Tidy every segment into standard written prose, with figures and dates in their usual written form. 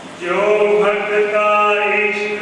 जो भक्त का इश्क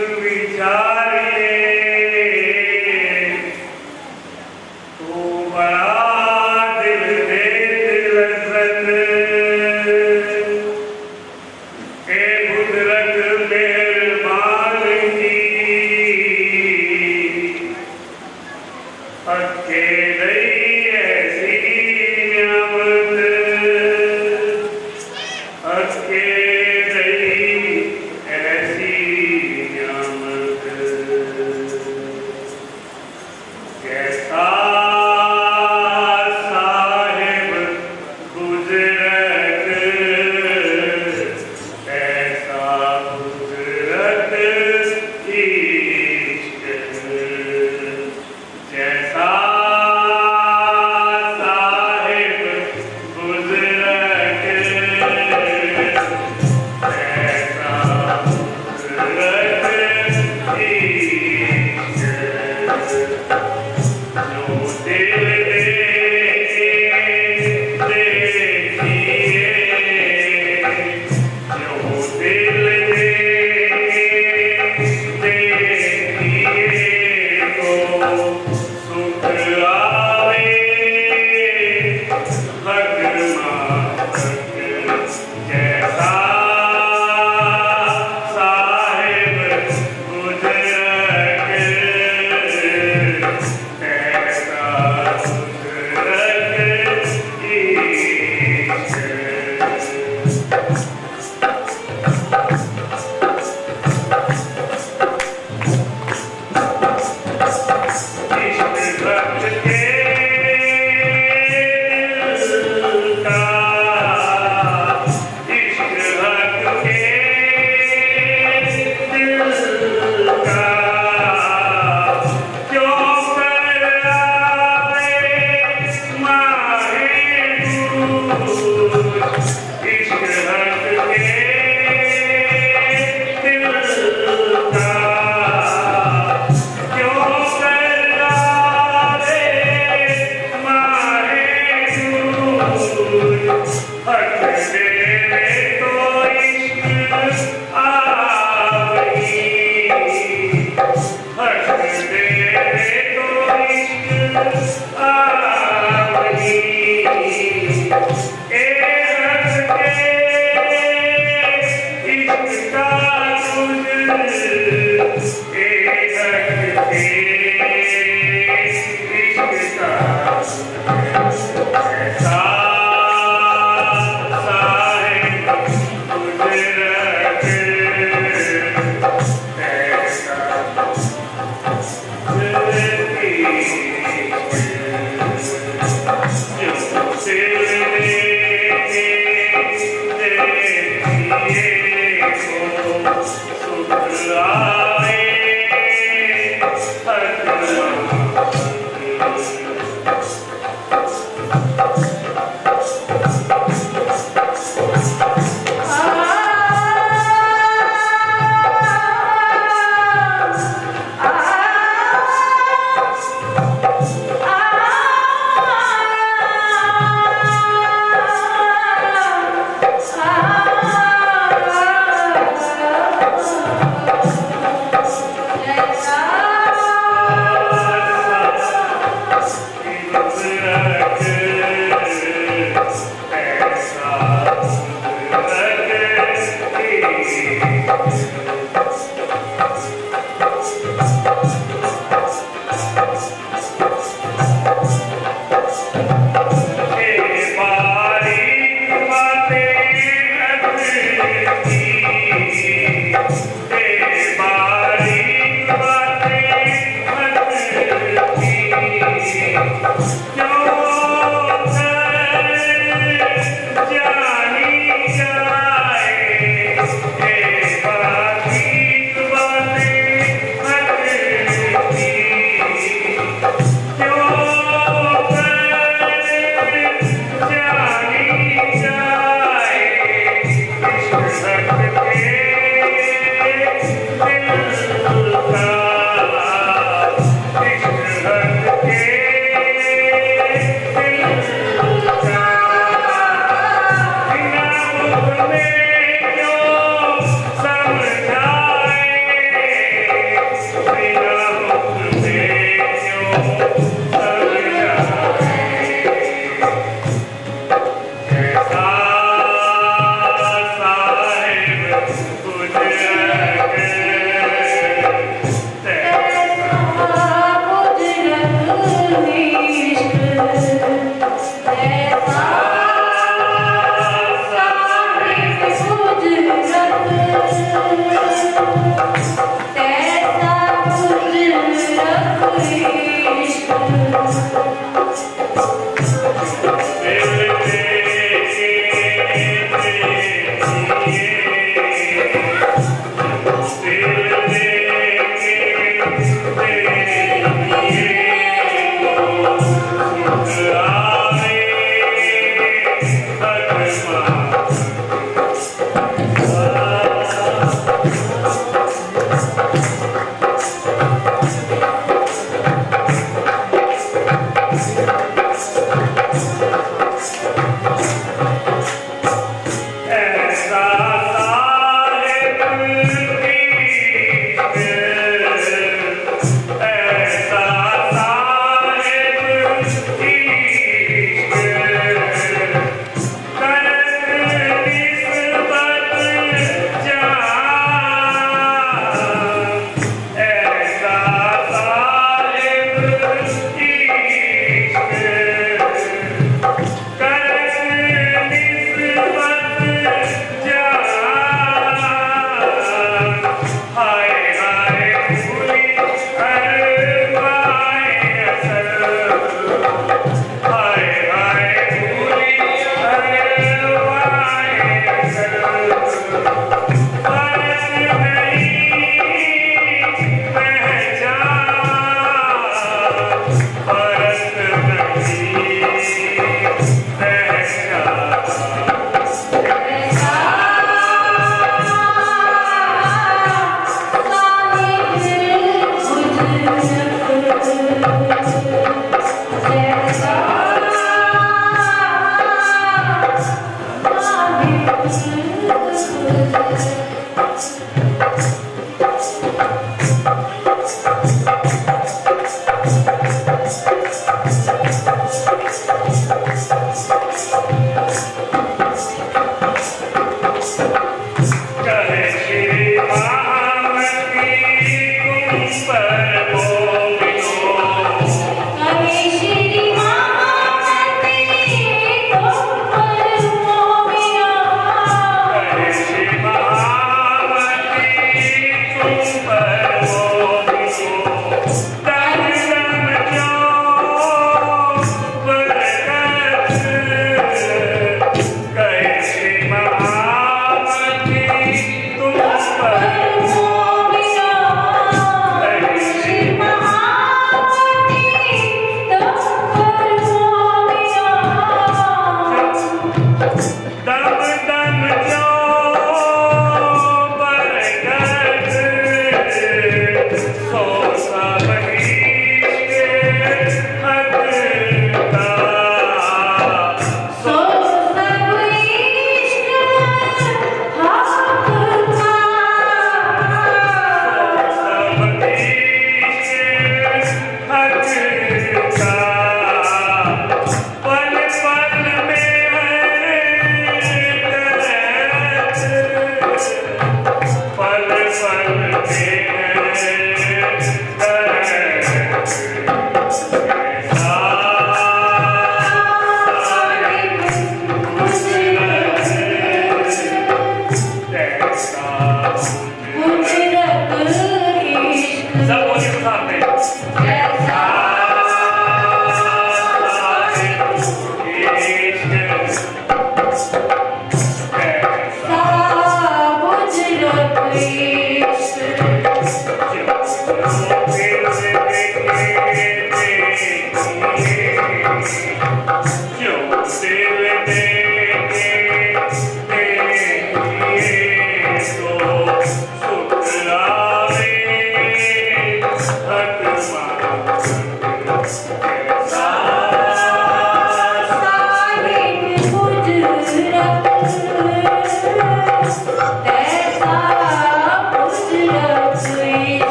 Silly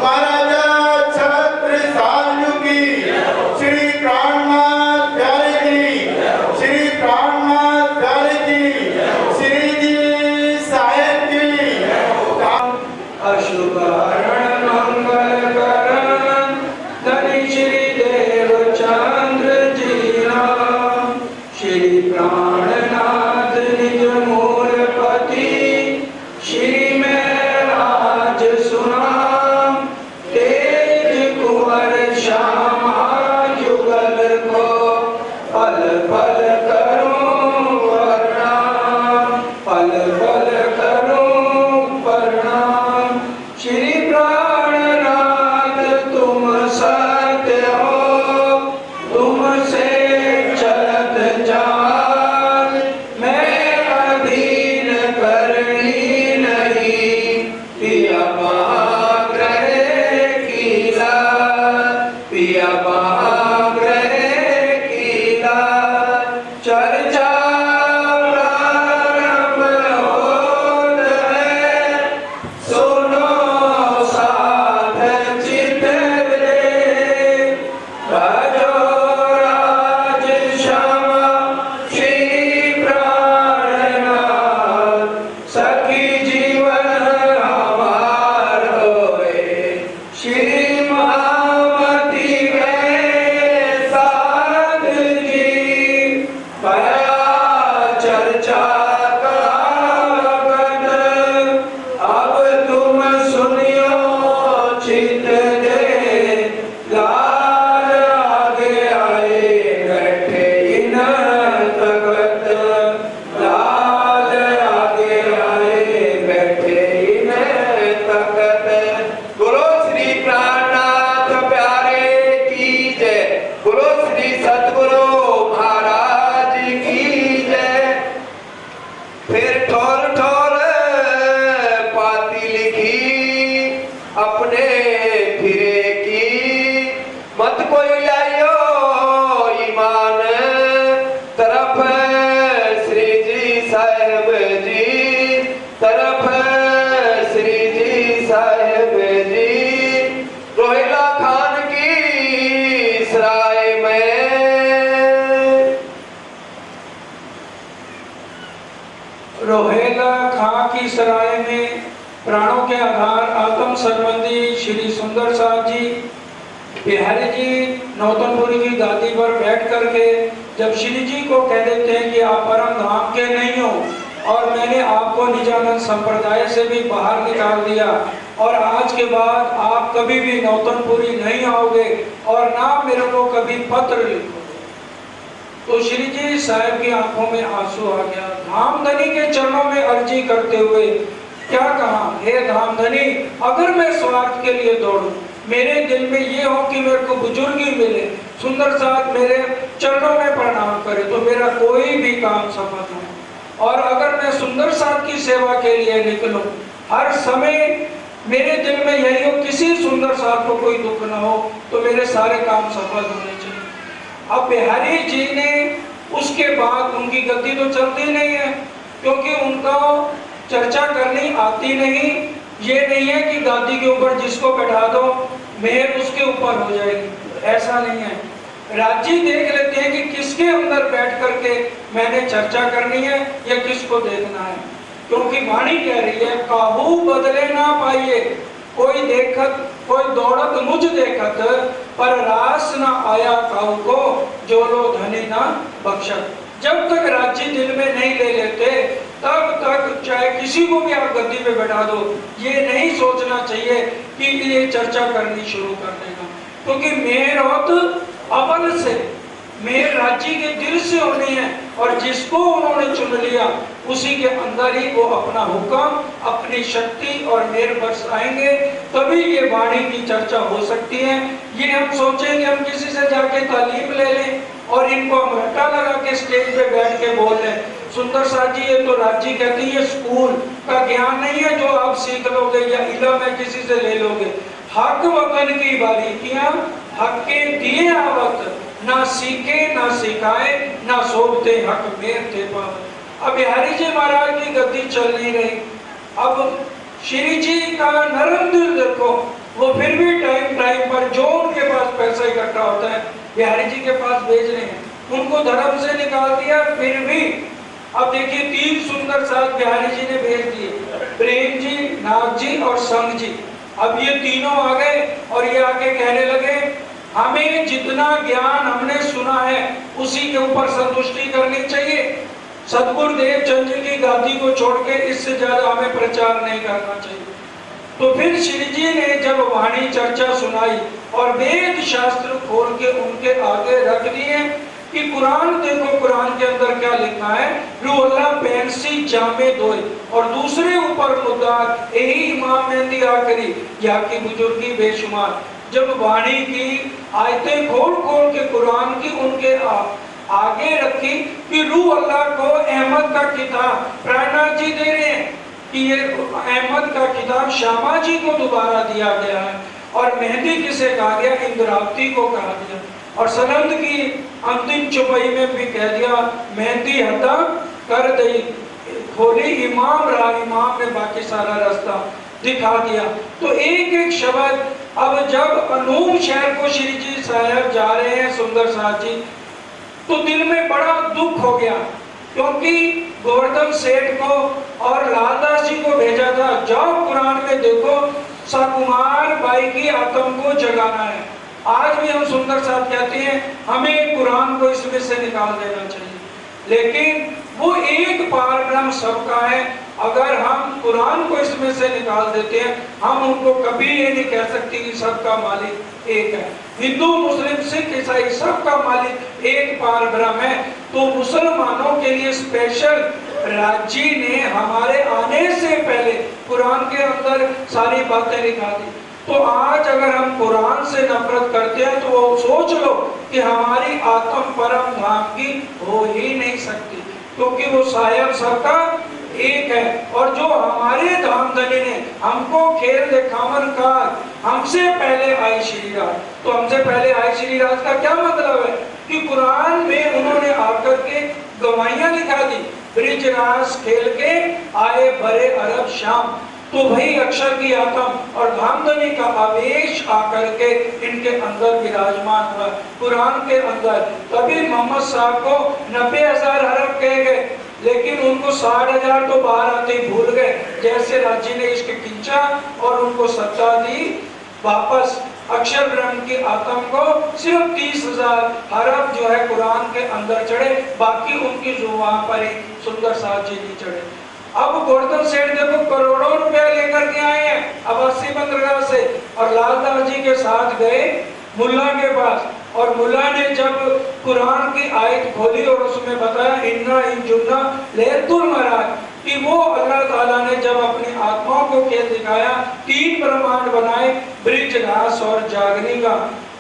महाराजा छत्रसाल चर्चा प्रारंभ होत है, सुनो साध चित रे। भजो राज श्यामा श्री प्राणनाथ, सखी जीवन हमार होए। श्री महामती गए साध जी, पया चर्चा का गद। अब तुम सुनियो चित दे, लाल आगे आए बैठे इन तखत। लाल आगे आए बैठे इन तखत। बोलो श्री प्राणनाथ प्यारे की जय। बोलो श्री सतगुरु महाराज की जय। फिर ठोर ठोर पाती लिखी अपने फिरे की, मत कोई लाइयो ईमान तरफ श्री जी साहेब जी। तरफ श्री जी साहेब जी। रोहिला खान की सराय में, रोहेला खां की सराय में प्राणों के आधार आत्म संबंधी श्री सुंदर साहब जी बिहारी जी नौतनपुरी की गादी पर बैठ करके जब श्री जी को कह देते हैं कि आप परम धाम के नहीं हो और मैंने आपको निजानंद संप्रदाय से भी बाहर निकाल दिया और आज के बाद आप कभी भी नौतनपुरी नहीं आओगे और ना मेरे को कभी पत्र लिखोगे, तो श्री जी साहब की आंखों में आंसू आ गया। धामधनी के चरणों में अर्जी करते हुए क्या कहा, हे धामधनी, अगर मैं स्वार्थ के लिए दौड़ूं, मेरे दिल में ये हो कि मेरे को बुजुर्गी मिले, सुंदर साहब मेरे चरणों में प्रणाम करे, तो मेरा कोई भी काम सफल हो। और अगर मैं सुंदर साहब की सेवा के लिए निकलूं, हर समय मेरे दिल में यही हो किसी सुंदर साहब को कोई दुख ना हो, तो मेरे सारे काम सफल होने चाहिए। अब बिहारी जी ने उसके बाद उनकी गद्दी तो चलती नहीं है, क्योंकि उनको चर्चा करनी आती नहीं। ये नहीं है कि गादी के ऊपर जिसको बैठा दो मेहर उसके ऊपर हो जाएगी, ऐसा नहीं है। राज्य देख लेते हैं कि किसके अंदर बैठ करके मैंने चर्चा करनी है या किसको देखना है, क्योंकि वाणी कह रही है काहू बदले ना पाइए, कोई देखत कोई दौड़त मुझ देखत, पर रास ना आया काहू को, जो लो धनी ना बख्शत। जब तक राज्य दिल में नहीं ले लेते तब तक चाहे किसी को भी आप गद्दी पे बैठा दो, ये नहीं सोचना चाहिए कि ये चर्चा करनी शुरू कर देगा, क्योंकि मेहर होत अबल से, मेहर राज्य के दिल से होनी है और जिसको उन्होंने चुन लिया उसी के अंदर ही वो अपना हुक्म अपनी शक्ति और मेहर बरसाएंगे, तभी ये वाणी की चर्चा हो सकती है। ये हम सोचेंगे हम किसी से जाके तालीम ले लें और इनको हम रट्टा लगा के स्टेज पे बैठ के बोल लें, सुंदर साहब जी ये तो राज्य कहती है स्कूल का ज्ञान नहीं है जो आप सीख लोगे या इल्म है किसी से ले लोगे। हक वतन की बारीकियां हक के दिए आवत, ना सीखे ना सिखाए ना सोबते हक मेर थे पावत। अब बिहारी जी महाराज की गद्दी चल नहीं रही। अब श्री जी का नरम दिल देखो, वो फिर भी टाइम टाइम पर जो उनके पास पैसा इकट्ठा होता है बिहारी जी के पास भेज रहे हैं। उनको धर्म से निकाल दिया, फिर भी अब देखिए 3 सुंदर साथ बिहारी जी ने भेज दिए, प्रेम जी, नाग जी और संग जी। अब ये तीनों आ गए और ये आके कहने लगे हमें जितना ज्ञान हमने सुना है उसी के ऊपर संतुष्टि करनी चाहिए। सतगुरुदेव चंद जी की गादी को छोड़ के इससे ज्यादा हमें प्रचार नहीं करना चाहिए। तो फिर श्री जी ने जब वाणी चर्चा सुनाई और वेद शास्त्र खोल के उनके आगे रख दिए कि कुरान देखो, कुरान के अंदर क्या लिखा है, रूअल्लाह पैंसी जामे दोए, और दूसरे ऊपर मुद्दा यही इमाम मेहंदी आखिरी या की बुजुर्गी बेशुमार। जब वाणी की आयतें खोल खोल के कुरान की उनके आगे रखी कि रूह अल्लाह को अहमद का किताब प्राणनाथ जी दे रहे हैं कि ये अहमद का किताब श्यामा जी को दोबारा दिया गया है, और मेहंदी किसे कहा गया, इंद्रावती को कहा गया। और सनंद की अंतिम चौपाई में भी कह दिया, मेहंदी हता कर दई खोली इमाम राह, इमाम ने बाकी सारा रास्ता दिखा दिया। तो एक एक शब्द, अब जब अनूप शहर को श्री जी साहब जा रहे हैं सुंदर साहब जी, तो दिल में बड़ा दुख हो गया, क्योंकि गोवर्धन सेठ को और लालदास जी को भेजा था, जाओ कुरान में देखो सकुमार बाई की आत्म को जगाना है। आज भी हम सुंदर साहब कहते हैं हमें कुरान को इसमें से निकाल देना चाहिए, लेकिन वो एक पार ब्रह्म सबका है। अगर हम कुरान को इसमें से निकाल देते हैं, हम उनको कभी ये नहीं कह सकते कि सबका मालिक एक है। हिंदू मुस्लिम सिख ईसाई सबका मालिक एक पार ब्रह्म है। तो मुसलमानों के लिए स्पेशल राज्य ने हमारे आने से पहले कुरान के अंदर सारी बातें लिखा दी। तो आज अगर हम कुरान से नफरत करते हैं तो वो सोच लो कि हमारी आत्म परम धाम की हो ही नहीं सकती, क्योंकि वो सायब सबका एक है। और जो हमारे धामधनी ने हमको खेल दिखावन का, हमसे पहले आई श्री राज। तो हमसे पहले आई श्री राज का क्या मतलब है कि कुरान में उन्होंने आकर के गवाहियां लिखा दी, ब्रिजराज खेल के आए बड़े अरब शाम। तो वही अक्षर की आत्म और धामधनी का आवेश आकर के इनके अंदर विराजमान हुआ कुरान के अंदर। तभी मोहम्मद साहब को 90,000 अरब कहे गए, लेकिन उनको 60,000 तो बाहर आते ही भूल गए, जैसे राज्य ने इसके खींचा और उनको सत्ता दी वापस। अक्षर ब्रह्म की आत्म को सिर्फ 30,000 अरब जो है कुरान के अंदर चढ़े, बाकी उनकी जुबान पर ही सुंदर साहब जी नहीं चढ़े। अब गोवर्धन सेठ देखो करोड़ों रुपया लेकर के आए हैं अब्बासी बंदरगाह से, और लालदास जी के साथ गए मुल्ला के पास, और मुल्ला ने जब कुरान की आयत खोली और उसमें बताया इन्ना इंजुन्ना लेतुल मराज, कि वो अल्लाह ताला ने जब अपनी आत्माओं को खेल दिखाया, 3 ब्रह्मांड बनाए, ब्रिज रास और जागनी का।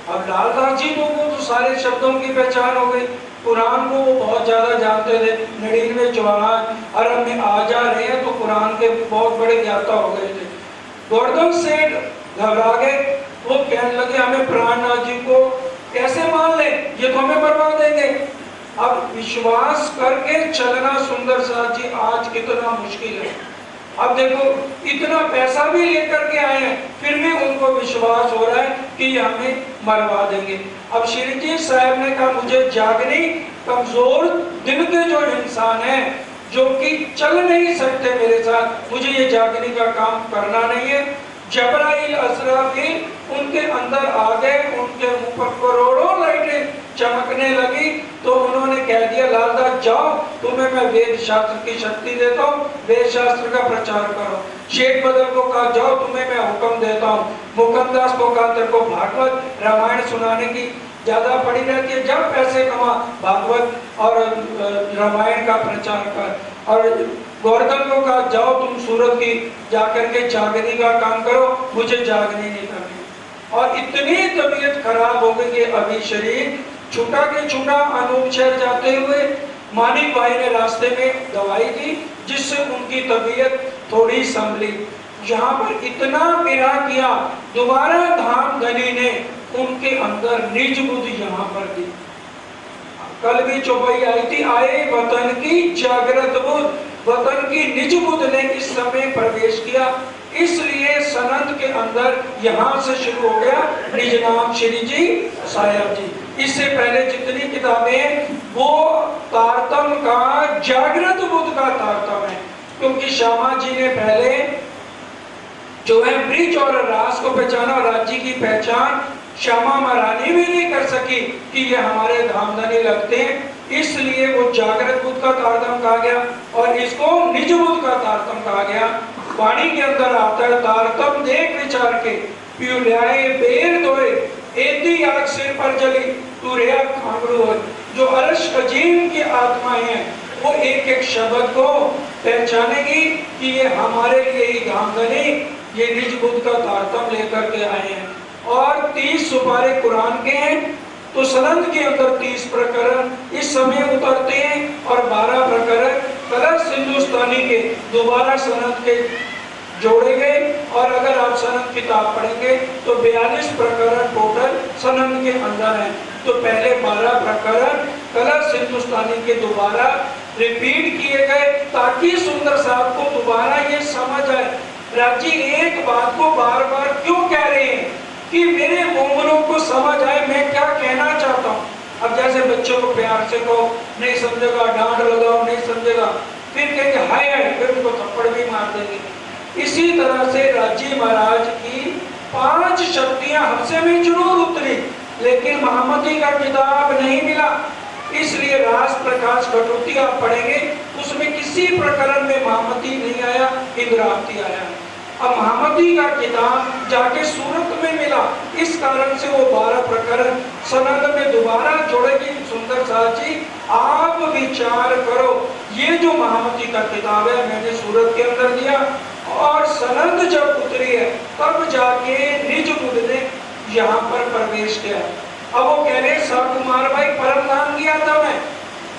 अब लालदास जी को तो सारे शब्दों की पहचान हो गई, कुरान को वो बहुत ज्यादा जानते थे, 99 अरब में आ जा रहे हैं तो कुरान के बहुत बड़े ज्ञाता हो गए थे। गोवर्धन सेठ घबरा गए, वो कहने लगे हमें प्राणनाथ जी को कैसे मान ले, ये तो हमें बर्बाद देंगे। अब विश्वास करके चलना सुंदर साहब जी आज कितना मुश्किल है। अब देखो इतना पैसा भी लेकर के आए हैं, फिर भी उनको विश्वास हो रहा है कि ये हमें मरवा देंगे। अब श्री जी साहब ने कहा मुझे जागनी, कमजोर दिल के जो इंसान है जो कि चल नहीं सकते मेरे साथ, मुझे ये जागनी का काम करना नहीं है। जबराइल असराफील उनके अंदर आ गए, उनके मुंह पर करोड़ों लाइटें चमकने लगी। तो उन्होंने कह दिया लालदास जाओ, तुम्हें मैं वेद शास्त्र की शक्ति देता हूँ, वेद शास्त्र का प्रचार करो। शेख बदल को कहा जाओ, तुम्हें मैं हुक्म देता हूँ। मुकद्दास को कहा तेरे को भागवत रामायण सुनाने की ज्यादा पड़ी रहती है, जब पैसे कमा भागवत और रामायण का प्रचार कर। और गोवर्धन को कहा जाओ तुम सूरत की जाकर के जागनी का काम करो, मुझे जागनी नहीं करनी। और इतनी तबीयत खराब हो गई कि अभी शरीर छूटा के छूटा। अनूप शहर जाते हुए मानिक भाई ने रास्ते में दवाई दी, जिससे उनकी तबीयत थोड़ी संभली। यहाँ पर इतना पीड़ा किया, दोबारा धाम धनी ने उनके अंदर निज बुद्धि यहाँ पर दी। कल भी चौपाई आई थी, आए वतन की जागृत बुद्ध, वतन की निज बुद्ध ने इस समय प्रवेश किया। इसलिए सनद के अंदर यहाँ से शुरू हो गया निज नाम श्री जी साहब जी। इससे पहले जितनी किताबें वो तारतम का जागृत बुद्ध का तारतम है, क्योंकि श्यामा जी ने पहले जो है ब्रिज और रास को पहचाना, और राज्य की पहचान श्यामा महारानी भी नहीं कर सकी कि ये हमारे धामधनी लगते हैं, इसलिए वो जागृत बुद्ध का तारतम कहा गया और इसको निज बुद्ध का तारतम कहा गया। वाणी के अंदर आता है तारतम देख विचार के पीऊ ल्याए बेर धोए एती आग सिर पर जली तू रेया खांगड़ू हो। जो अर्श अजीम की आत्माएं हैं वो एक एक शब्द को पहचानेगी कि ये हमारे लिए ही धामधनी, ये निज बुद्ध का तारतम लेकर के आए हैं। और 30 सुपारे कुरान के हैं, तो सनद के अंदर 30 प्रकरण इस समय उतरते हैं और 12 प्रकरण कलश हिंदुस्तानी के दोबारा सनद के जोड़े गए और अगर आप सनद किताब पढ़ेंगे तो 42 प्रकरण टोटल सनद के अंदर हैं। तो पहले 12 प्रकरण कलश हिंदुस्तानी के दोबारा रिपीट किए गए ताकि सुंदर साहब को दोबारा ये समझ आए राजी एक बात को बार बार क्यों कह रहे हैं कि मेरे मोमनों को समझ आए मैं क्या कहना चाहता हूँ। अब जैसे बच्चों को प्यार से कहो, नहीं समझेगा, डांट लगाओ, नहीं समझेगा, फिर कहेंगे हाय हाय, फिर उनको थप्पड़ भी मार देंगे। इसी तरह से राजी महाराज की 5 शक्तियां हमसे में जरूर उतरी, लेकिन महामती का किताब नहीं मिला। इसलिए रास प्रकाश कटौती आप पढ़ेंगे उसमें किसी प्रकरण में महामती नहीं आया, इंद्रावती आया। अब महामती का किताब जाके सूरत में मिला, इस कारण से वो 12 प्रकरण सनद में दोबारा जोड़ेगी। सुंदर साहब जी आप विचार करो, ये जो महामती का किताब है मैंने सूरत के अंदर दिया और सनद जब उतरी है तब जाके निज बुद्ध ने यहाँ पर प्रवेश किया। अब वो कह रहे सकुमार भाई परम धाम गया था मैं,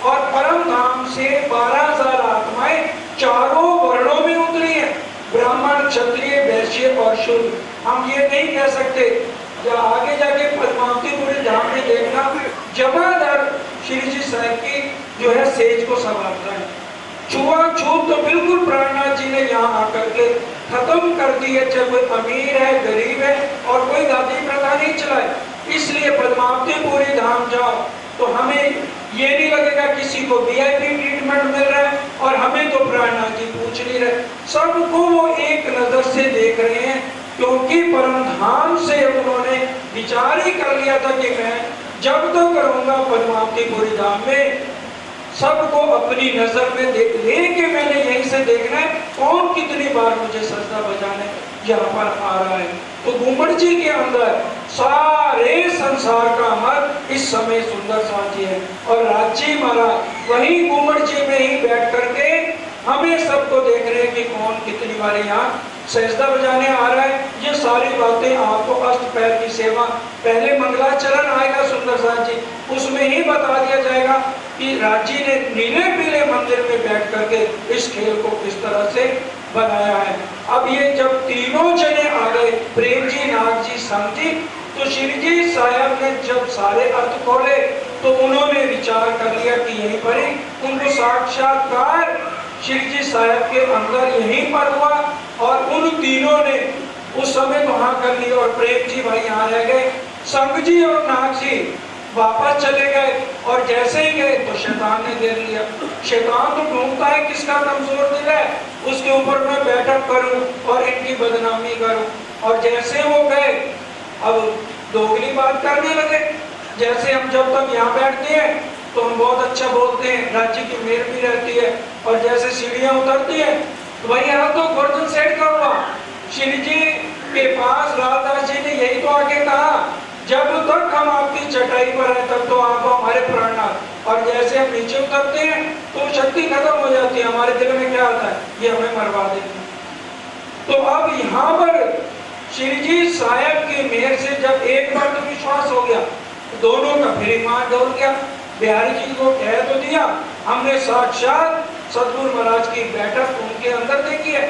और परम धाम से 12,000 आत्माएं चारों वर्णों में उतरी है, ब्राह्मण, क्षत्रिय, वैश्य और शूद्र। हम ये नहीं कह सकते, या आगे जाके पद्मावतीपुरी धाम में देखना जमादार श्री जी साहब की जो है सेज को संभालता है। छुआछूत तो बिल्कुल प्राणनाथ जी ने यहाँ आकर के खत्म कर दी है, चाहे कोई अमीर है, गरीब है, और कोई जाति प्रथा नहीं चलाए। इसलिए पद्मावतीपुरी धाम जाओ तो हमें ये नहीं लगेगा किसी को वीआईपी ट्रीटमेंट मिल रहा है और हमें तो प्राणनाथ जी पूछ नहीं रहे। सबको वो एक नजर से देख रहे हैं, क्योंकि परम धाम से उन्होंने विचार ही कर लिया था कि मैं जब तक करूंगा पद्मावतीपुरी धाम में सबको अपनी नजर में देख लेके मैंने यहीं से देखना है कौन कितनी बार मुझे सजदा बजाने यहाँ पर आ रहा है। तो घूमट जी के अंदर सारे संसार का मत इस समय सुंदर साथ जी है, और राजी महाराज वही घूमट जी में ही बैठ करके हमें सबको देख रहे हैं कि कौन कितनी बार यहाँ सजदा बजाने आ रहा है। ये सारी बातें आपको अष्ट पैर की सेवा पहले मंगलाचरण आएगा सुंदर साथ जी, उसमें ही बता दिया जाएगा कि राजी ने नीले पीले मंदिर में बैठ करके इस खेल को किस तरह से बनाया है। अब ये जब तीनों जने आ गए, प्रेम जी, नाग जी, संग जी, तो श्री जी साहब ने जब सारे अर्थ खोले तो उन्होंने विचार कर लिया कि यहीं पर ही उनको साक्षात्कार श्री जी साहब के अंदर यहीं पर हुआ, और उन तीनों ने उस समय तो हाँ कर लिया, और प्रेम जी भाई यहाँ रह गए, संग जी और नाग जी वापस चले गए, और जैसे ही गए तो शैतान ने घेर लिया। शैतान तो ढूंढता है किसका कमजोर दिल है, उसके ऊपर मैं बैठक करूं और इनकी बदनामी करूं। और जैसे वो गए अब दोगली बात करने लगे। जैसे हम जब तक यहाँ बैठते हैं तो हम बहुत अच्छा बोलते हैं, राज्य की मेहर भी रहती है, और जैसे सीढ़ियाँ उतरती है तो भाई यहाँ तो गर्दन सेट का हुआ। श्री जी के पास लालदास जी ने यही तो आके कहा, जब तक हम आपकी चटाई पर हैं तब तो आप हमारे प्राणनाथ, और जैसे हम नीचे उतरते हैं तो शक्ति खत्म हो जाती है, हमारे दिल में क्या आता है, ये हमें मरवा देते हैं। तो अब यहाँ पर श्री जी साहब की मेहर से जब एक बार तो विश्वास हो गया, दोनों का फिर ईमान डोल गया। बिहारी जी को कह तो दिया, हमने साक्षात सदगुरु महाराज की बैठक उनके अंदर देखी है।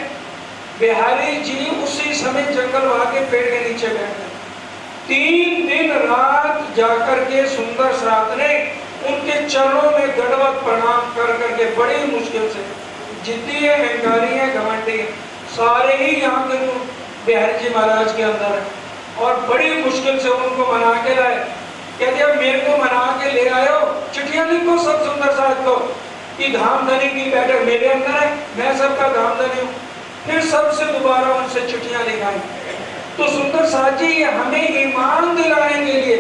बिहारी जी उसी समय जंगल वहां के पेड़ के नीचे बैठ गए। 3 दिन रात जाकर के सुंदर साथ ने उनके चरणों में दंडवत प्रणाम कर करके बड़ी मुश्किल से, जिद्दी है, अहंकारी है, घमंडी है, सारे ही यहाँ के बिहारी जी महाराज के अंदर है, और बड़ी मुश्किल से उनको मना के लाए। कहते अब मेरे को मना के ले आयो, चिट्ठियां लिखो सब सुंदर साथ को कि धामधनी की बैठक मेरे अंदर है, मैं सबका धामधनी हूँ। फिर सबसे दोबारा उनसे चिट्ठियां लिखाई। तो सुंदर साथ जी हमें ईमान दिलाने के लिए,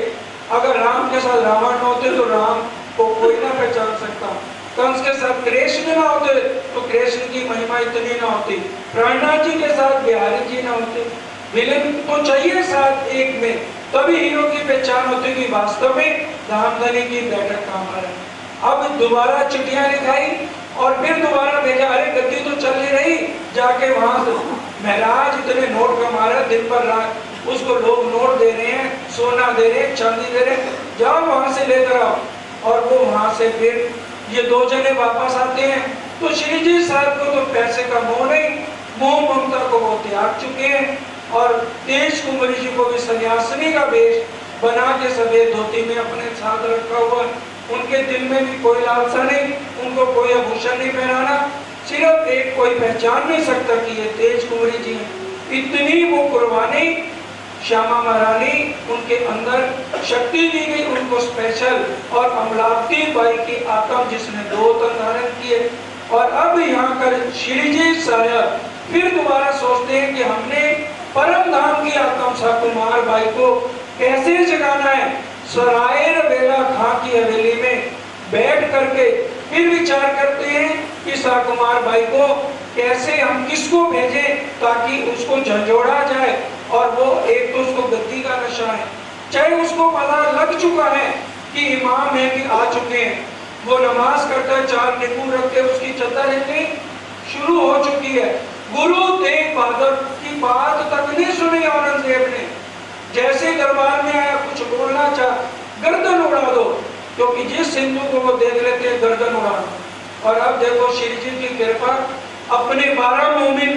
अगर राम के साथ रावण न होते तो राम को कोई ना पहचान सकता, कंस के साथ कृष्ण ना होते तो कृष्ण की महिमा इतनी ना होती, प्राणनाथ जी के साथ बिहारी जी ना होते। विलेन तो चाहिए साथ एक में, तभी हीरो की पहचान होती कि वास्तव में धामधनी की बैठक काम आ रहा है। अब दोबारा चिट्ठियां लिखाई और फिर दोबारा भेजा, अरे गद्दी तो चल नहीं रही, जाके वहां से महाराज इतने नोट कमा रहे दिन पर रात, उसको लोग नोट दे रहे हैं, सोना दे रहे हैं, चांदी दे रहे हैं, जाओ वहां से लेकर आओ। और वो वहां से फिर ये 2 जने वापस आते हैं। तो श्री जी साहब को तो पैसे का मोह नहीं, मोह ममता को वो त्याग चुके हैं और तेज कुंवरी जी को भी सन्यासिनी का वेश बना के सफेद धोती में अपने साथ रखा हुआ। उनके दिल में भी कोई लालसा नहीं, उनको कोई आभूषण नहीं पहनाना, सिर्फ एक कोई पहचान नहीं सकता कि ये तेज कुंवरी जी हैं। इतनी वो कुर्बानी श्यामा महारानी उनके अंदर शक्ति दी गई उनको स्पेशल। और अमलावती बाई की आत्मा जिसने 2 तन धारण किए। और अब यहाँ कर श्री जी साहब फिर दोबारा सोचते हैं कि हमने परम धाम की आत्मा साकुमार बाई को कैसे जगाना है। सराय रवेला खां की हवेली में बैठ करके फिर विचार करते हैं कि साकुमार बाई को कैसे हम किसको भेजें ताकि उसको झंझोड़ा जाए। और वो एक तो उसको गद्दी का नशा है, चाहे उसको पता लग चुका है कि इमाम है कि आ चुके हैं, वो नमाज करता है, 4 निकू रख के उसकी चद्दर हिलनी शुरू हो चुकी है। गुरु तेग बहादुर की बात तक नहीं सुनी औरंगजेब ने। जैसे दरबार में आया कुछ बोलना चाह, गर्दन उड़ा दो, क्योंकि जिस हिंदू को वो देख लेते हैं गर्दन उड़ा दो। और अब देखो श्री जी की कृपा, अपने 12 मोमिन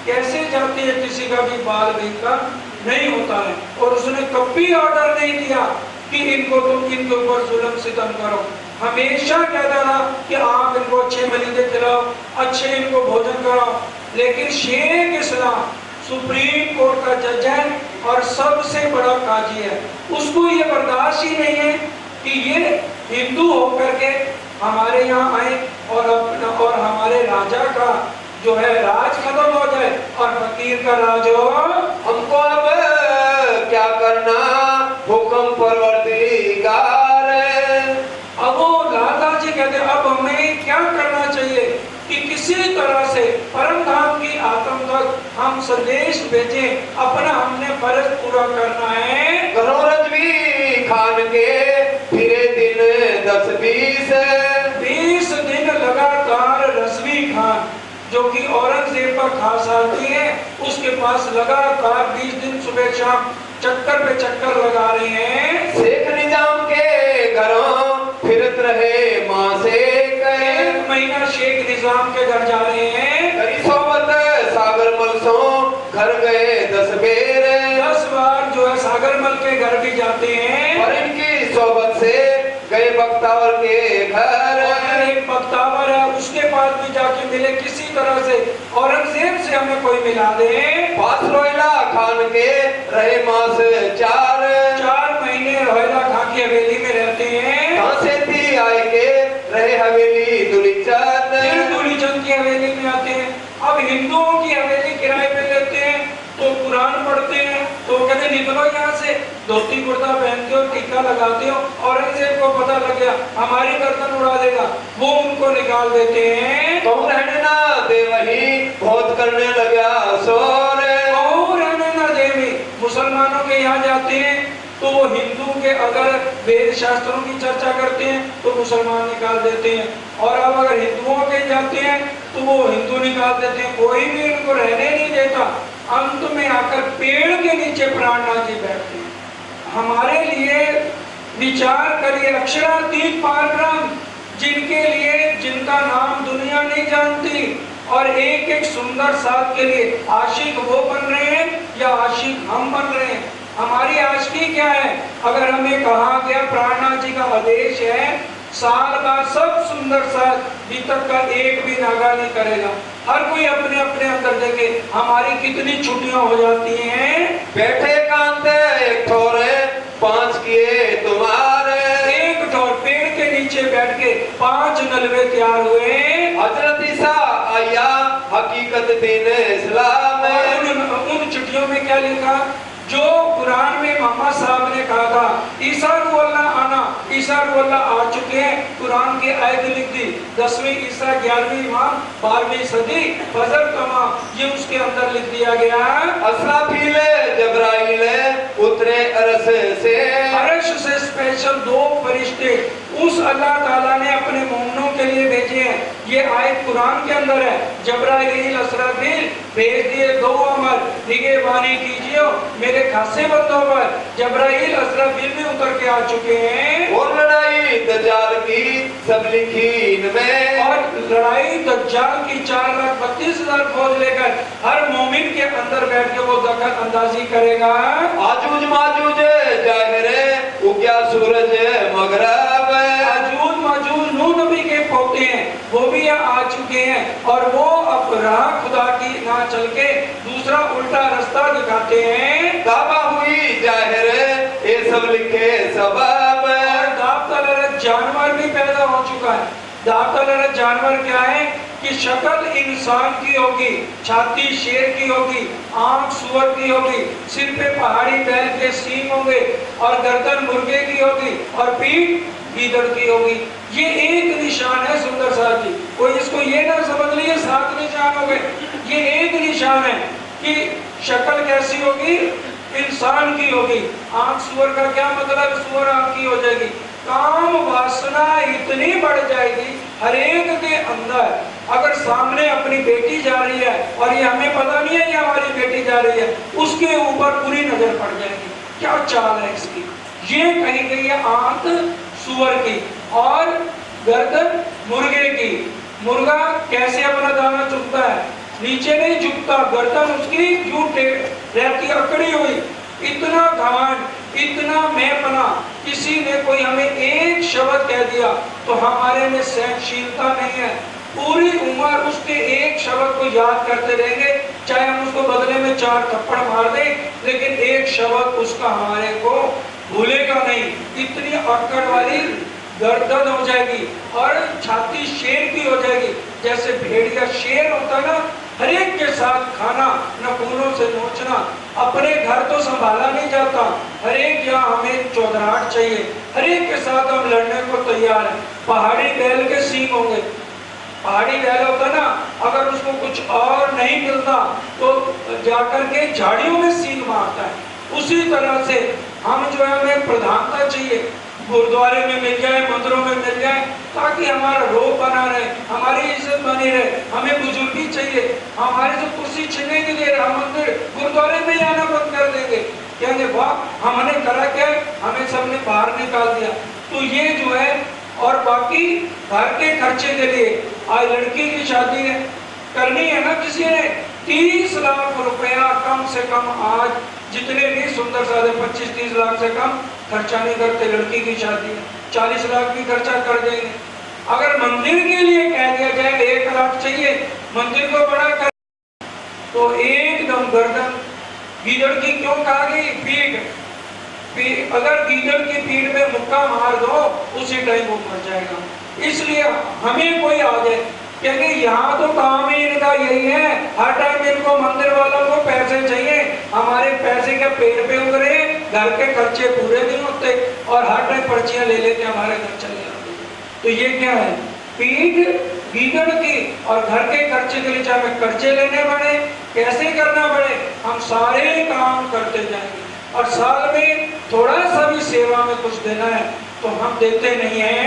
कैसे जाते हैं, किसी का भी बाल बेका नहीं होता है। और उसने कभी ऑर्डर नहीं दिया कि इनको तुम इनके ऊपर जुल्म सितम करो। हमेशा कहता था कि आप इनको अच्छे मलिदे खिलाओ, अच्छे इनको भोजन कराओ। लेकिन शेख इस्लाम सुप्रीम कोर्ट का जज है और सबसे बड़ा काजी है, उसको ये बर्दाश्त ही नहीं है कि ये हिंदू होकर के हमारे यहाँ आए और हमारे राजा का जो है राज खत्म हो जाए और फकीर का राज हो। हमको अब क्या करना, हुक्म परवरदिगार। अब वो लाला जी कहते अब हमें क्या करना चाहिए कि किसी तरह से परम धाम की आत्म तक हम संदेश भेजें, अपना हमने फर्ज पूरा करना है। घरों रजवी खान के फिरे दिन 10-20 दिन लगातार रजवी खान जो कि औरंगजेब का खास आदमी है, उसके पास लगातार 20 दिन सुबह शाम चक्कर पे चक्कर लगा रहे हैं। शेख निजाम के घरों फिरत रहे माँ से 1 महीना शेख निजाम के घर जा रहे हैं। कई सोबत सागर मलसों घर गए 10 बेर। 10 बार जो है सागरमल के घर भी जाते हैं। और इनकी सोबत से गए बख्तावर के घर। और एक बख्तावर है, उसके पास भी जाके मिले किसी तरह से, औरंगजेब से हमें कोई मिला दे। पास रोहिला खान के रहे मास 4 महीने रोहिला खान की हवेली में रहते हैं। कहाँ से थी आए के रहे हवेली दुलीचंद। फिर दुलीचंद की हवेली में आते हैं। अब हिंदुओं की हवेली किराए पे लेते हैं तो कुरान पढ़ते हैं, तो कहते निकलो यहाँ से, धोती कुर्ता पहनते हो, टीका लगाते हो। औरंगजेब को पता लग गया हमारी गर्दन उड़ा देगा, वो उनको निकाल देते हैं। तो रहने ना दे वही बहुत करने लगा शोर। रहने ना दे भी मुसलमानों के यहाँ जाते हैं तो वो हिंदू के अगर वेद शास्त्रों की चर्चा करते हैं तो मुसलमान निकाल देते हैं। और अब अगर हिंदुओं के जाते हैं तो वो हिंदू निकाल देते हैं, कोई भी इनको रहने नहीं देता। अंत में आकर पेड़ के नीचे प्राणनाथ जी बैठते हैं। हमारे लिए विचार करिए, अक्षरातीत पारब्रह्म जिनके लिए जिनका नाम दुनिया नहीं जानती और एक एक सुंदर साथ के लिए आशिक वो बन रहे हैं या आशिक हम बन रहे हैं। हमारी आशिकी क्या है? अगर हमें कहा गया प्राणनाथ जी का आदेश है साल बाद सब सुंदर साथ बीतक का एक भी नागा नहीं करेगा। हर कोई अपने अपने अंदर देखे हमारी कितनी छुट्टियां हो जाती हैं। बैठे कांत एक ठोरे 5 किए तुम्हारे। एक ठोर पेड़ के नीचे बैठ के 5 नलवे तैयार हुए। हजरत ईसा आया हकीकत दीन इस्लाम। उन चिट्ठियों में क्या लिखा जो कुरान में मोहम्मद साहब ने कहा था ईसा रुअल्लाह आना, ईसा रुअल्लाह आ चुके हैं। कुरान की आयत लिख दी 10वीं ईसा 11वीं इमाम 12वीं सदी फजर तमाम, ये उसके अंदर लिख दिया गया। असराफील जबराइल उतरे अरश से। अरश से स्पेशल 2 फरिश्ते उस अल्लाह ताला ने अपने मोमिनों के लिए भेजे हैं ये आयत कुरान के अंदर है। जब्राइल असराफील भेज दिए दो अमर, निगहबानी कीजिए मेरे खासे बंदों पर। जब्राइल असराफील भी उतर के आ चुके हैं। और लड़ाई दज्जाल की सब लिखी इनमें, और लड़ाई दज्जाल की 4,32,000 फौज लेकर हर मोमिन के अंदर बैठ के वो दखल अंदाजी करेगा। आजूज माजूज जाहिर उग्या सूरज मगरब, आजूज माजूज नूह नबी के पोते हैं, वो भी यहाँ आ चुके हैं और वो अब राह खुदा की ना चल के दूसरा उल्टा रास्ता दिखाते हैं। काबा हुई जाहिर ये सब लिखे सबब, और दावतलरत जानवर भी पैदा हो चुका है। दावतलरत जानवर क्या है कि शक्ल इंसान की होगी, छाती शेर की होगी, आंख सूअर की होगी, सिर पे पहाड़ी बैल के सींग होंगे और गर्दन मुर्गे की होगी और पीठ गीदड़ की होगी। ये एक निशान है सुंदर साहब जी, कोई इसको ये ना समझ लीजिए 7 निशान हो गए। ये एक निशान है कि शक्ल कैसी होगी, इंसान की होगी। आंख सूअर का क्या मतलब, सूअर आंख की हो जाएगी। काम वासना इतनी बढ़ जाएगी हर एक के अंदर। अगर सामने अपनी बेटी जा रही है और ये हमें पता नहीं है ये हमारी बेटी जा रही है, उसके ऊपर पूरी नजर पड़ जाएगी। क्या चाल है इसकी। ये कही गई है आंख सूअर की और गर्दन मुर्गे की। मुर्गा कैसे अपना दाना चुगता है, नीचे नहीं झुकता, गर्दन उसकी यूं रहती अकड़ी हुई। इतना घमंड, इतना मैंपना, किसी ने कोई हमें एक शब्द कह दिया तो हमारे में सहनशीलता नहीं है। पूरी उम्र उसके एक शब्द को याद करते रहेंगे, चाहे हम उसको बदले में 4 थप्पड़ मार दें, लेकिन एक शब्द उसका हमारे को भूलेगा नहीं। इतनी अकड़ वाली गर्दन हो जाएगी और छाती शेर की हो जाएगी। जैसे भेड़िया शेर होता ना, हर एक के साथ खाना, नखूनों से नोचना। अपने घर तो संभाला नहीं जाता, हर एक यहाँ हमें चौधराहट चाहिए, हर एक के साथ हम लड़ने को तैयार हैं। पहाड़ी बैल के सींग होंगे, पहाड़ी बैल होता ना, अगर उसको कुछ और नहीं मिलता तो जाकर के झाड़ियों में सींग मारता है। उसी तरह से हम जो है हमें प्रधानता चाहिए, गुरुद्वारे में मिल जाए, मंदिरों में मिल जाए, ताकि हमारा रोब बना रहे, हमारी इज्जत बनी रहे। हमें बुजुर्गी चाहिए, हमारे जो कुर्सी छीनने के लिए हम मंदिर गुरुद्वारे में आना बंद कर देंगे, कहेंगे वाह हमने करा क्या, हमें सबने बाहर निकाल दिया। तो ये जो है, और बाकी घर के खर्चे के लिए आज लड़की की शादी है करनी है ना, किसी ने 30 लाख रुपया कम से कम आज जितने भी सुंदर साधे 25-30 लाख से कम खर्चा नहीं करते। लड़की की शादी है 40 लाख भी खर्चा कर देंगे। अगर मंदिर के लिए कह दिया जाए 1 लाख चाहिए, मंदिर को बड़ा कर तो एकदम गर्दन गीदड़ की क्यों कहा गई, पीठ। अगर गीदड़ की पीठ में मुक्का मार दो उसी टाइम वो मर जाएगा। इसलिए हमें कोई आ जाए क्योंकि यहाँ तो काम ही इनका यही है, हर टाइम इनको मंदिर वालों को पैसे चाहिए। हमारे पैसे क्या पेड़ पे उतरे, घर के खर्चे पूरे नहीं होते और हर टाइम पर्चियां ले लेके हमारे घर चले जाते। तो ये क्या है, पीठ गीदड़ की। और घर के खर्चे के लिए चाहे कर्जे लेने पड़े, कैसे करना पड़े, हम सारे काम करते जाएंगे। और साल में थोड़ा सा भी सेवा में कुछ देना है तो हम देते नहीं है।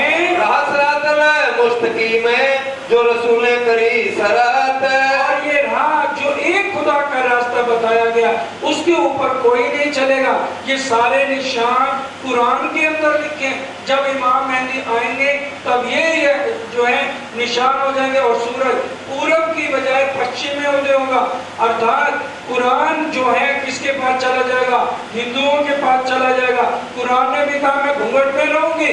मुस्तकीम है जो रसूल ने करी सरात, और ये राह जो एक खुदा का रास्ता बताया गया उसके ऊपर कोई नहीं चलेगा। ये सारे निशान कुरान के अंदर लिखे। जब इमाम मेहदी आएंगे तब ये जो है निशान हो जाएंगे और सूरज पूरब की बजाय पश्चिम में उदय होगा। अर्थात कुरान जो है किसके पास चला जाएगा, हिंदुओं के पास चला जाएगा। कुरान ने भी कहा मैं घूंघट में रहूंगी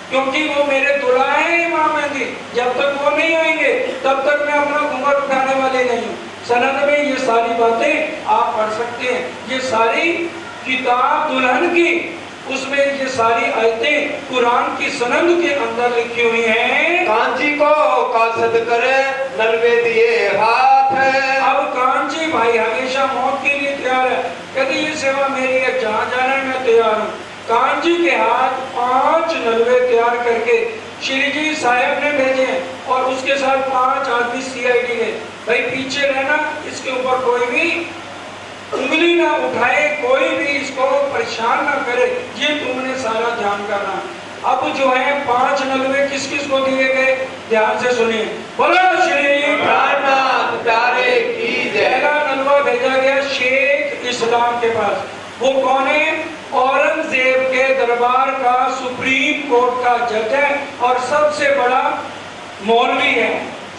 क्योंकि वो मेरे दुल्हा है इमाम मेहदी, जब तक वो नहीं आएंगे तब तक मैं अपना घूंघट उठाने वाले नहीं हूँ। सनद में ये सारी बातें आप पढ़ सकते हैं। ये सारी किताब दुल्हन की, उसमें ये सारी आयतें कुरान की सनद के अंदर लिखी हुई हैं। कांची को कासद करे नलवे दिए हाथ है। अब कांची भाई हमेशा मौत के लिए तैयार है, कहते ये सेवा मेरी है, जहाँ जाना है मैं तैयार हूँ। कांची के हाथ 5 नलवे तैयार करके श्री जी साहब ने भेजे और उसके साथ 5 आदमी सीआईडी के। भाई पीछे रहना, इसके ऊपर कोई भी उंगली ना उठाए, कोई भी इसको परेशान ना करे, ये तुमने सारा ध्यान करना। अब जो है 5 नलवे किस किस को दिए गए, ध्यान से सुनिए। बोलो श्री प्राणनाथ प्यारे की जय। पहला नलवा भेजा गया शेख इस्लाम के पास। वो कौन है? औरंगजेब के दरबार का सुप्रीम कोर्ट का जज है और सबसे बड़ा मौलवी है,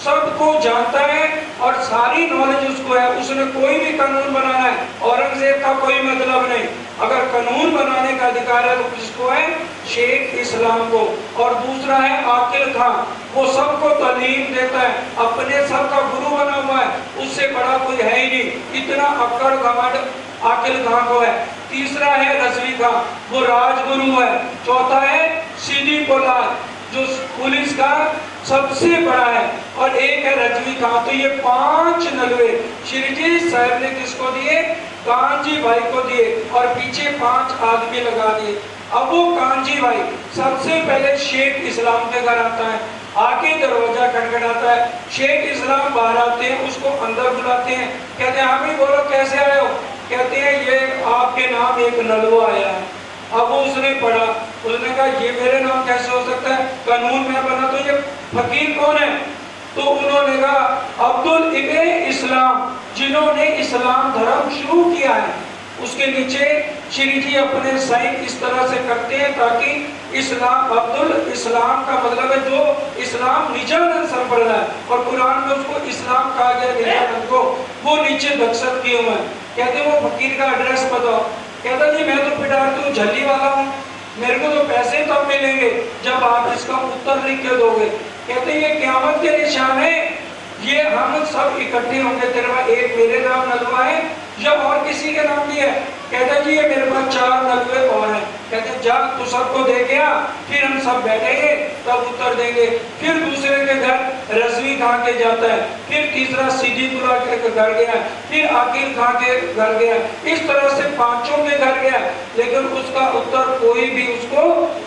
सबको जानता है और सारी नॉलेज उसको है। उसने कोई भी कानून बनाना है, औरंगजेब का कोई मतलब नहीं। अगर कानून बनाने का अधिकार है तो किसको है? शेख इस्लाम को। और दूसरा है आकिल खान, वो सबको तालीम देता है, अपने सबका गुरु बना हुआ है, उससे बड़ा कोई है ही नहीं। इतना अक्कड़ घमंड आकिल खान को है। तीसरा है रजवी खान, वो राजगुरु है। चौथा है सीधी पोलाद, जो पुलिस का सबसे बड़ा है। और एक है रजवी खान। तो ये 5 नलवे श्री जी साहब ने किसको दिए? कांजी भाई को दिए और पीछे 5 आदमी लगा दिए। अब वो कांजी भाई सबसे पहले शेख इस्लाम के घर आता है, आके दरवाजा खटखटाता है। शेख इस्लाम बाहर आते हैं, उसको अंदर बुलाते हैं, कहते हैं हाँ भी बोलो कैसे आए हो? कहते हैं ये आपके नाम एक नलवा आया है। अब वो उसने पढ़ा, उसने कहा ये मेरे नाम कैसे हो सकता है? कानून में बना तो ये फकीर कौन है? तो उन्होंने कहा अब्दुल इब्ने इस्लाम, जिन्होंने इस्लाम धर्म शुरू किया है। उसके नीचे श्री जी अपने साइन इस तरह से करते हैं ताकि इस्लाम, अब्दुल इस्लाम का मतलब है जो इस्लाम निजानंद संप्रदाय, और कुरान में उसको इस्लाम कहा गया निजानंद को। वो नीचे दक्षत किए हुए हैं। कहते वो फकीर का एड्रेस बताओ। कहता जी मैं तो पिटारतू झल्ली वाला हूँ, मेरे को तो पैसे तब मिलेंगे जब आप इसका उत्तर लिख के दोगे। कहते ये क़यामत के निशान है, ये हम सब इकट्ठे होंगे, तेरे पास एक मेरे नाम नलवा है या और किसी के नाम भी है? कहता जी ये मेरे पास 4 नलवे और हैं। कहते जा तू सबको दे गया, फिर हम सब बैठेंगे तब उत्तर देंगे। फिर दूसरे के घर रजवी खां के जाता है, फिर तीसरा सिद्दीकुल्लाह के घर गया, फिर आकिल खां के घर गया, इस तरह से 5 के घर गया, लेकिन उसका उत्तर कोई भी उसको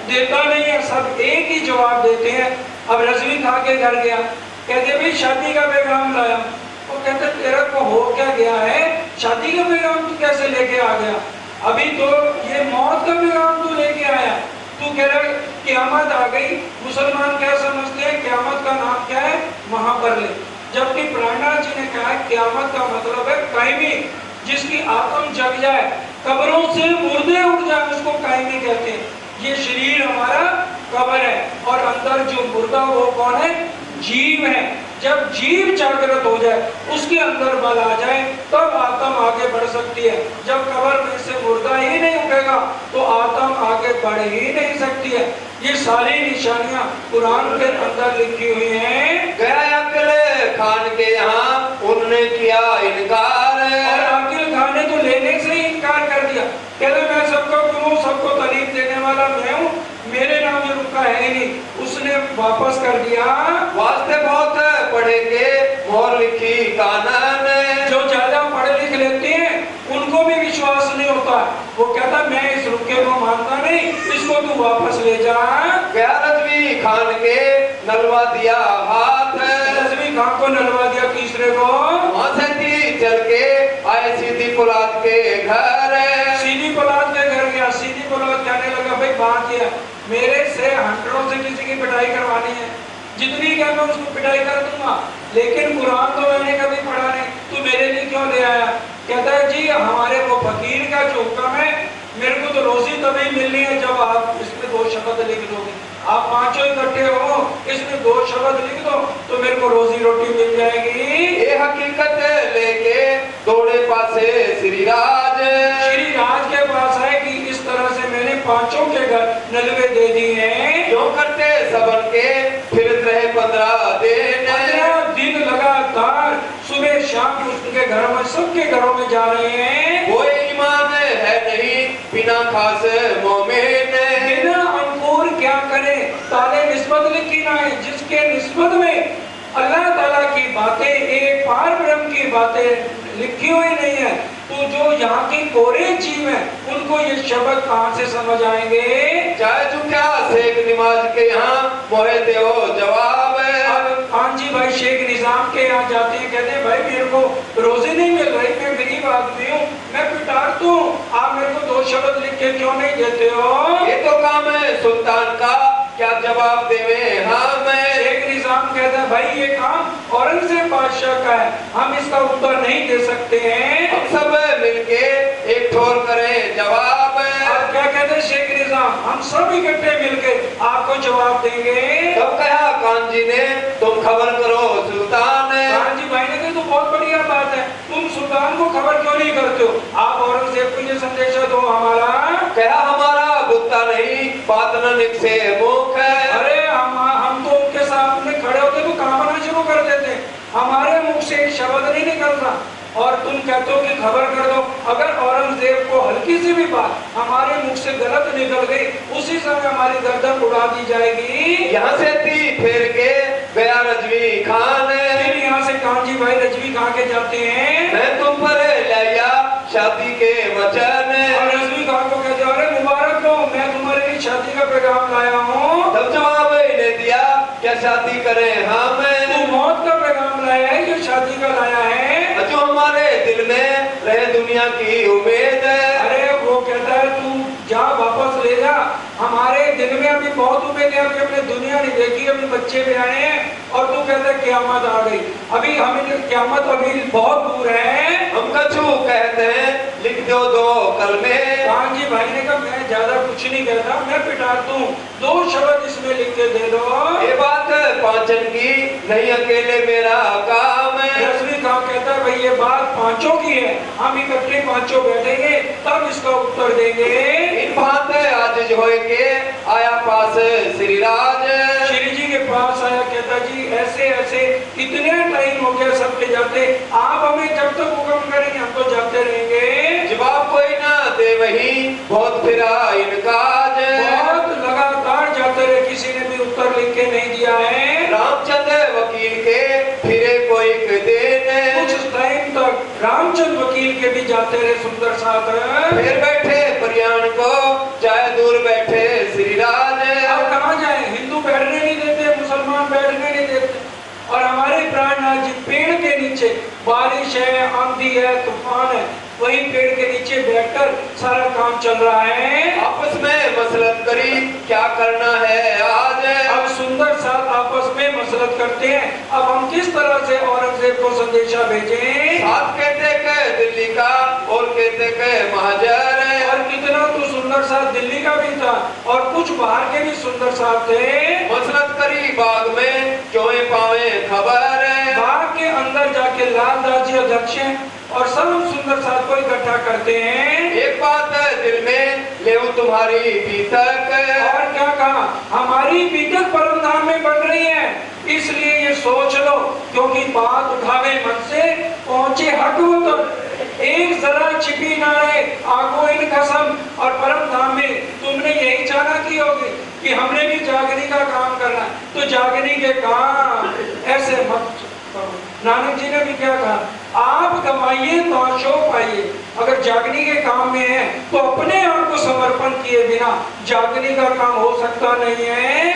देता नहीं है, सब एक ही जवाब देते हैं। अब रजवी खां के घर गया, कहते भाई शादी का पैगाम लाया। वो कहते तेरा को हो क्या गया है? शादी का पैगाम तू कैसे लेके आ गया? अभी तो ये मौत का पैगाम तू लेके आया। तू कह रहा क़यामत आ गई। मुसलमान क्या समझते हैं? क़यामत का नाम क्या है? महाप्रलय। जबकि प्राणनाथ जी ने कहा क़यामत का मतलब है कायमी, जिसकी आत्म जग जाए, कब्रों से मुर्दे उठ जाए, उसको कायमी कहते हैं। ये शरीर हमारा कब्र है और अंदर जो मुर्दा वो कौन है? जीव है। जब जीव जागृत हो जाए, उसके अंदर बल आ जाए, तब आत्म आगे बढ़ सकती है। जब कब्र में से मुर्दा ही नहीं उठेगा तो आत्म आगे बढ़ ही नहीं सकती है। ये सारी निशानियां कुरान के अंदर लिखी हुई हैं। गया अकिल खान के यहाँ उन्होंने किया इनकार, और आकिल खान ने तो लेने से ही इनकार कर दिया। कहते मैं सबका गुरु, सबको तालीम देने वाला मैं हूँ, मेरे नाम जो रुका है ही नहीं। उसने वापस कर दिया। वास्ते बहुत पढ़ेंगे मोहर लिखी कानन, जो ज्यादा पढ़ लिख लेते हैं उनको भी विश्वास नहीं होता। वो कहता मैं इस रुके को मानता नहीं, इसको तू वापस ले जा। गया रजवी खान के नलवा दिया हाथ, रजवी खान को नलवा दिया। तीसरे को वहां से चल के आए सीधी पोलाद के घर। सीधी पोलाद के घर गया। सीधी पोलाद कहने लगा भाई बात यह मेरे से हंटरों से किसी की पिटाई करवानी है, जितनी क्या मैं उसको पिटाई कर दूंगा, लेकिन कुरान तो मैंने कभी पढ़ा नहीं, तू मेरे लिए क्यों ले आया? कहता है जी हमारे वो फकीर का जो हुक्म है, मेरे को तो रोजी तभी मिलनी है जब आप इसमें 2 शब्द लिख दोगे। आप 5 इकट्ठे हो, इसमें 2 शब्द लिख दो तो मेरे को रोजी रोटी मिल जाएगी। ये हकीकत लेके दौड़े पासे श्री राज के पास है कि इस तरह से मैंने 5 के घर नलवे दे दिए हैं। जो करते सबन के फिरत रहे 15 दिन लगातार सुबह शाम उसके घरों में, सबके घरों में जा रहे हैं। कोई ईमान है नहीं बिना खास मोमिन, बिना अंकुर क्या करे? ताले निस्बत लिखी ना है, जिसके निस्बत में अल्लाह ताला की बातें, एक पार ब्रह्म की बातें लिखी हुई नहीं है, तो जो यहाँ के कोरे जीव हैं उनको ये शब्द कहाँ से समझ आएंगे? चाहे चुका शेख नमाज के यहाँ मोहे दो जवाब। अब कांजी भाई शेख निजाम के यहाँ जाते हैं, कहते हैं भाई मेरे को रोजी नहीं मिल रही, मैं गरीब आदमी हूँ, मैं पिटारता हूँ, आप मेरे को 2 शब्द लिख के क्यों नहीं देते हो? ये तो काम है सुल्तान का, क्या जवाब देवे हम? शेख निजाम भाई ये काम औरंगजेब बादशाह का है, हम इसका उत्तर नहीं दे सकते हैं। हम सब मिलके एक ठोर करें जवाब। आप क्या कहते हैं शेख निजाम, हम सब इकट्ठे मिलके आपको जवाब देंगे। तब कहा कान जी ने, तुम खबर करो सुल्तान। कान जी भाई ने कहा तो बहुत बढ़िया बात है, तुम सुल्तान को खबर क्यों नहीं करते हो, आप औरंगजेब को ये संदेशा दो हमारा। कहा हमारा बुत्ता नहीं, बात न निकसे मुख है। अरे हम तो उनके सामने खड़े होते तो कामना शुरू कर देते, हमारे मुख से एक शब्द नहीं निकलता और तुम कहते हो कि खबर कर दो। अगर औरंगजेब को हल्की सी भी बात हमारे मुख से गलत निकल गई, उसी समय हमारी गर्दन उड़ा दी जाएगी। यहाँ से थी फेर के गया रजवी खान। फिर यहाँ से कान जी भाई रजवी खान के जाते हैं, मैं तुम पर लाया शादी के वचन। और रजवी खान को कहते हैं अरे मुबारक हो, मैं तुम्हारे लिए शादी का पैगाम लाया हूँ। तब जवाब इन्हें दिया, क्या शादी करें हम। तू मौत का पैगाम लाया है कि शादी का लाया है। जो हमारे दिल में रहे दुनिया की उम्मीद। अरे वो कहता है तू जा वापस ले जा, हमारे दिल में अभी बहुत उम्मीद है, अभी हमने दुनिया नहीं देखी, अभी बच्चे भी आए हैं और तू कहता है क्यामत आ गई, अभी हमें क्यामत अभी बहुत दूर है। हम कछु कहते हैं लिख दो दो कलमे। कान जी भाई ने कहा मैं ज्यादा कुछ नहीं कहता, मैं पिटा दूं, 2 शब्द इसमें लिख के दे दो। ये बात पांचन की नहीं, अकेले मेरा काम है। रजवी खान कहता है भाई ये बात पांचों की है, हम इकट्ठे पांचों बैठेंगे तब इसका उत्तर देंगे। इन बात आज जो है के आया पास श्री राज। श्री जी के पास आया, कहता जी ऐसे ऐसे इतने टाइम हो गया सबके जाते, आप हमें जब तक हुक्म करेंगे हम तो जाते रहेंगे। जवाब कोई ना दे वही बहुत फिरा इनका। बहुत लगातार जाते रहे, किसी ने भी उत्तर लिख के नहीं दिया है। रामचंद्र वकील के फिरे कोई दिन। कुछ टाइम तक रामचंद्र वकील के भी जाते रहे सुंदर साथ। फिर बैठे प्रयाण को चाहे दूर बैठे श्री राज। अब कहाँ जाए, हिंदू बैठने नहीं देते, मुसलमान बैठने नहीं देते, और हमारे प्राणनाथ जी पेड़ के नीचे, बारिश है आंधी है तूफान है, वही पेड़ के नीचे बैठकर सारा काम चल रहा है। आपस में मसलत करी क्या करना है आज। अब सुंदर साथ आपस में मसलत करते हैं, अब हम किस तरह से औरंगजेब को संदेशा भेजें। साथ कहते के दिल्ली का और कहते के महाजर। और कितना तो सुंदर साथ दिल्ली का भी था और कुछ बाहर के भी सुंदर साथ थे। मसलत करी बाग में चोए पावे खबर। बाग के अंदर जाके लालदास जी अध्यक्ष और सब सुंदर साथ को इकट्ठा करते हैं। एक बात दिल में ले तुम्हारी बीतक। और क्या कहा, हमारी बीतक परम धाम में बन रही है, इसलिए ये सोच लो, क्योंकि बात उठावे मन से पहुंचे हक वो तो एक जरा छिपी ना रहे आगो इन कसम। और परम धाम में तुमने यही चाहना की होगी कि हमने भी जागने का काम करना, तो जागने के काम ऐसे मत करो। नानक जी ने भी क्या कहा, आप कमाइए तो शो पाइए, अगर जागने के काम में है तो अपने आप को समर्पण किए बिना जागने का काम हो सकता नहीं है।